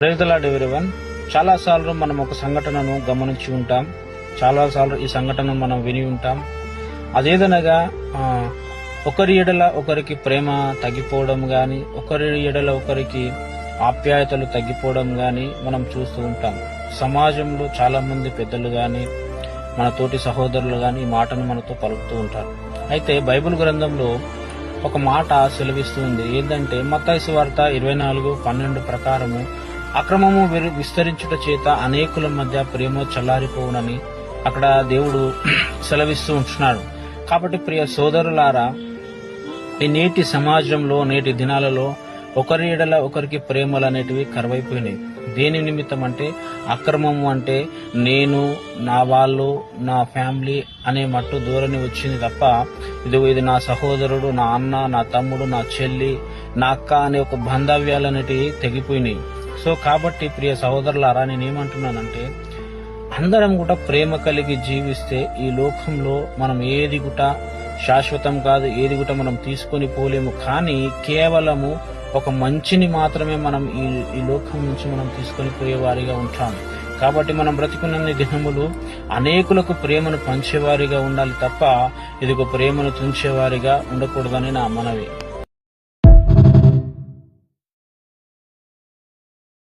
Praise the lord everyone. చాలాసార్లు మనం ఒక సంఘటనను గమనించి ఉంటాం. చాలాసార్లు ఈ సంఘటనను మనం విని ఉంటాం. అదేదనగా ఒకరి ఎడల ఒకరికి ప్రేమ తగ్గిపోవడం గాని, ఒకరి ఎడల ఒకరికి ఆప్యాయతలు తగ్గిపోవడం గాని మనం చూస్తూ ఉంటాం. సమాజంలో చాలా మంది పెద్దలు గాని, మన తోటి సహోదరులు గాని ఈ మాటను మనతో పలుకుతూ ఉంటారు. అయితే బైబిల్ గ్రంథంలో ఒక మాట సెలవిస్తుంది. ఏంటంటే మత్తయి సువార్త 24:12 ప్రకారము అక్రమము విస్తరించుట చేత అనేకుల మధ్య ప్రేమ చల్లారిపోవునని అక్కడ దేవుడు సెలవిస్తూ ఉంటున్నాడు. కాబట్టి ప్రియ సోదరులారా, ఈ నేటి సమాజంలో నేటి దినాలలో ఒకరి ఎడల ఒకరికి ప్రేమలు అనేటివి కరువైపోయినాయి. దేని నిమిత్తం అంటే అక్రమము అంటే నేను, నా వాళ్ళు, నా ఫ్యామిలీ అనే మట్టు ధోరణి వచ్చింది తప్ప ఇది నా సహోదరుడు, నా అన్న, నా తమ్ముడు, నా చెల్లి, నా అక్క అనే ఒక బాంధవ్యాలు అనేటివి తెగిపోయినాయి. సో కాబట్టి ప్రియ సహోదరులారా, నేనేమంటున్నానంటే అందరం కూడా ప్రేమ కలిగి జీవిస్తే ఈ లోకంలో మనం ఏది కూడా శాశ్వతం కాదు, ఏది కూడా మనం తీసుకొని పోలేము. కానీ కేవలము ఒక మంచిని మాత్రమే మనం ఈ లోకం నుంచి మనం తీసుకొని పోయేవారిగా ఉంటాం. కాబట్టి మనం బ్రతికున్నన్ని దినములు అనేకులకు ప్రేమను పంచేవారిగా ఉండాలి తప్ప ఇదిగో ప్రేమను తుంచేవారిగా ఉండకూడదని నా మనవి.